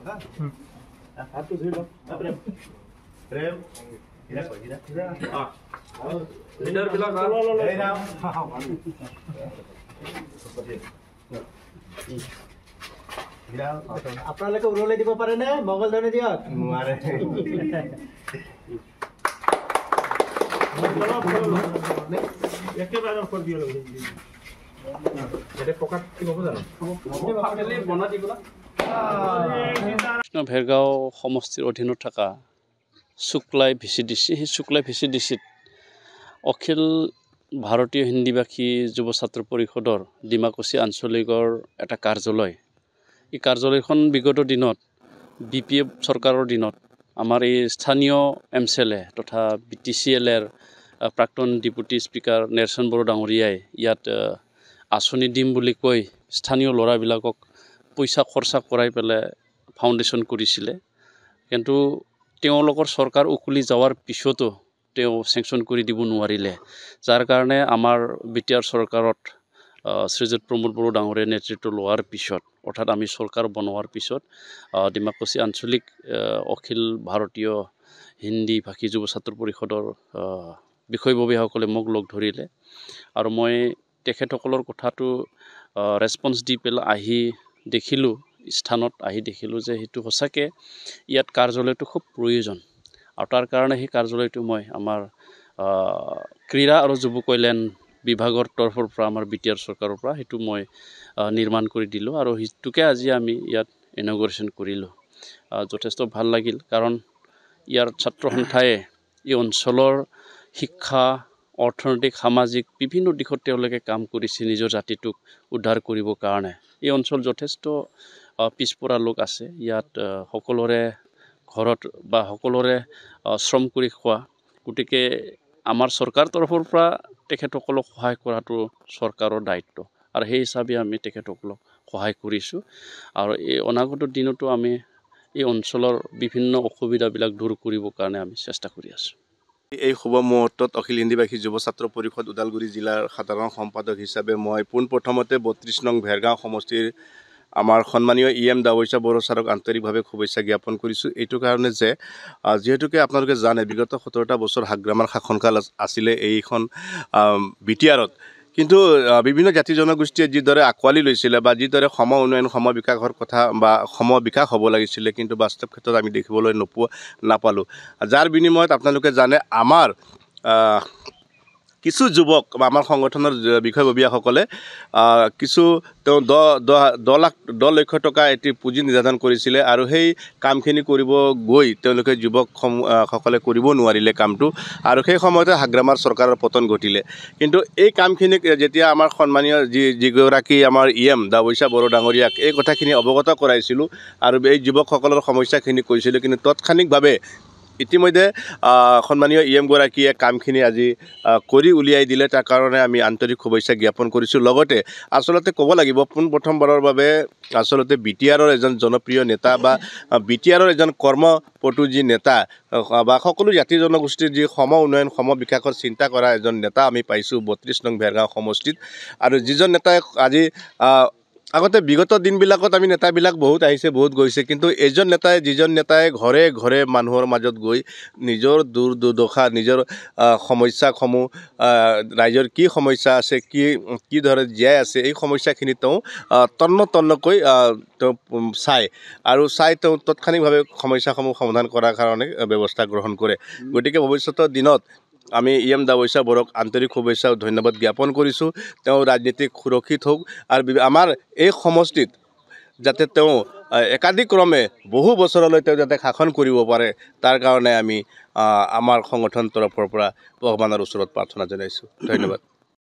হাতটো ধুই লওক প্ৰেম প্ৰেম লিডাৰ বিলাক এই নাম আপোনালোকে উৰুলাই দিব পাৰে নে মংগল ধনে দিয়ক নোৱাৰে একেবাৰে ওপৰ দিয়ে লগে এটা পকাত কি হ'ব জানো ফাটেলি বনা দিবলা ভেৰগাঁও সমষ্টিৰ অধীনত থকা শুক্লাই ভিচিডিচি সেই শুক্লাই ভিচিডিচিত অখিল ভাৰতীয় হিন্দীভাষী যুৱ ছাত্ৰ পৰিষদৰ ডিমাকুছী আঞ্চলিকৰ এটা কাৰ্যালয় এই কাৰ্যালয়খন বিগত দিনত BPF চৰকাৰৰ দিনত আমাৰ এই স্থানীয় MCLA তথা BTCLৰ প্ৰাক্তন ডেপুটি স্পিকাৰ নেৰচন বড়ো ডাঙৰীয়াই ইয়াত আঁচনি দিম বুলি কৈ স্থানীয় ল'ৰাবিলাকক পইচা খৰচা কৰাই পেলাই ফাউণ্ডেশ্যন কৰিছিলে কিন্তু তেওঁলোকৰ চৰকাৰ উকুলি যাৱাৰ পিছতো তেওঁ চেংচন কৰি দিব নোৱাৰিলে যাৰ কাৰণে আমাৰ BTR চৰকাৰত শ্ৰীযুত প্ৰমোদ বড়ো ডাঙৰীয়াৰ নেতৃত্ব লোৱাৰ পিছত অৰ্থাৎ আমি চৰকাৰ বনোৱাৰ পিছত ডিমাকুছী আঞ্চলিক অখিল ভাৰতীয় হিন্দী ভাষী যুৱ ছাত্ৰ পৰিষদৰ বিষয়ববীয়াসকলে মোক লগ ধৰিলে আৰু মই তেখেতসকলৰ কথাটো ৰেছপন্স দি পেলাই আহি দেখিলোঁ স্থানত আহি দেখিলোঁ যে সেইটো সঁচাকৈ ইয়াত কাৰ্যালয়টো খুব প্ৰয়োজন আৰু তাৰ কাৰণে সেই কাৰ্যালয়টো মই আমাৰ ক্ৰীড়া আৰু যুৱ কল্যাণ বিভাগৰ তৰফৰ পৰা আমাৰ BTR চৰকাৰৰ পৰা সেইটো মই নিৰ্মাণ কৰি দিলোঁ আৰু সেইটোকে আজি আমি ইয়াত ইনগ্ৰেশ্যন কৰিলোঁ যথেষ্ট ভাল লাগিল কাৰণ ইয়াৰ ছাত্ৰ সন্থাই এই অঞ্চলৰ শিক্ষা অৰ্থনৈতিক সামাজিক বিভিন্ন দিশত তেওঁলোকে কাম কৰিছে নিজৰ জাতিটোক উদ্ধাৰ কৰিবৰ কাৰণে এই অঞ্চল যথেষ্ট পিছপৰা লোক আছে ইয়াত সকলোৰে ঘৰত বা সকলোৰে শ্ৰম কৰি খোৱা গতিকে আমাৰ চৰকাৰ তৰফৰ পৰা তেখেতসকলক সহায় কৰাটো চৰকাৰৰ দায়িত্ব আৰু সেই হিচাপে আমি তেখেতসকলক সহায় কৰিছোঁ আৰু এই অনাগত দিনতো আমি এই অঞ্চলৰ বিভিন্ন অসুবিধাবিলাক দূৰ কৰিবৰ কাৰণে আমি চেষ্টা কৰি আছোঁ এই শুভ মুহূৰ্তত অখিল হিন্দীভাষী যুৱ ছাত্ৰ পৰিষদ ওদালগুৰি জিলাৰ সাধাৰণ সম্পাদক হিচাপে মই পোনপ্ৰথমতে ৩২ নং ভেৰগাঁও সমষ্টিৰ আমাৰ সন্মানীয় EM দাৱৈচা বড়ো ছাৰক আন্তৰিকভাৱে শুভেচ্ছা জ্ঞাপন কৰিছোঁ এইটো কাৰণে যে যিহেতুকে আপোনালোকে জানে বিগত 17টা বছৰ হাগ্ৰামাৰ শাসনকাল আছিলে এইখন BTRত কিন্তু বিভিন্ন জাতি জনগোষ্ঠীয়ে যিদৰে আঁকোৱালি লৈছিলে বা যিদৰে সম উন্নয়ন সম বিকাশৰ কথা বা সম বিকাশ হ'ব লাগিছিলে কিন্তু বাস্তৱ ক্ষেত্ৰত আমি দেখিবলৈ নাপালোঁ যাৰ বিনিময়ত আপোনালোকে জানে আমাৰ কিছু যুৱক বা আমাৰ সংগঠনৰ বিষয়ববীয়াসকলে কিছু তেওঁ 10 লক্ষ টকা এটি পুঁজি নিৰ্ধাৰণ কৰিছিলে আৰু সেই কামখিনি কৰিব গৈ তেওঁলোকে যুৱকসকলে কৰিব নোৱাৰিলে কামটো আৰু সেই সময়তে হাগ্ৰামাৰ চৰকাৰৰ পতন ঘটিলে কিন্তু এই কামখিনিক যেতিয়া আমাৰ সন্মানীয় যিগৰাকী আমাৰ EM দাৱৈচা বড়ো ডাঙৰীয়াক এই কথাখিনি অৱগত কৰাইছিলোঁ আৰু এই যুৱকসকলৰ সমস্যাখিনি কৈছিলোঁ কিন্তু তৎক্ষণিকভাৱে ইতিমধ্যে সন্মানীয় EM গৰাকীয়ে কামখিনি আজি কৰি উলিয়াই দিলে তাৰ কাৰণে আমি আন্তৰিক শুভেচ্ছা জ্ঞাপন কৰিছোঁ লগতে আচলতে ক'ব লাগিব পোনপ্ৰথমবাৰৰ বাবে আচলতে BTRৰ এজন জনপ্ৰিয় নেতা বা BTRৰ এজন কৰ্মপটু যি নেতা বা সকলো জাতি জনগোষ্ঠীৰ যি সম উন্নয়ন সম বিকাশৰ চিন্তা কৰা এজন নেতা আমি পাইছোঁ ৩২ নং ভেৰগাঁও সমষ্টিত আৰু যিজন নেতাই আজি আগতে বিগত দিনবিলাকত আমি নেতাবিলাক বহুত আহিছে বহুত গৈছে কিন্তু যিজন নেতাই ঘৰে ঘৰে মানুহৰ মাজত গৈ নিজৰ দুৰ্দশা নিজৰ সমস্যাসমূহ ৰাইজৰ কি সমস্যা আছে কি ধৰণে জীয়াই আছে এই সমস্যাখিনি তেওঁ তন্নকৈ তেওঁ চাই তেওঁ তৎক্ষণিকভাৱে সমস্যাসমূহ সমাধান কৰাৰ কাৰণে ব্যৱস্থা গ্ৰহণ কৰে গতিকে ভৱিষ্যতৰ দিনত আমি EM দাৱৈচা বড়োক আন্তৰিক শুভেচ্ছা আৰু ধন্যবাদ জ্ঞাপন কৰিছোঁ তেওঁ ৰাজনীতিক সুৰক্ষিত হওক আৰু আমাৰ এই সমষ্টিত যাতে তেওঁ একাধিক্ৰমে বহু বছৰলৈ তেওঁ যাতে শাসন কৰিব পাৰে তাৰ কাৰণে আমি আমাৰ সংগঠন তৰফৰ পৰা ভগৱানৰ ওচৰত প্ৰাৰ্থনা জনাইছোঁ ধন্যবাদ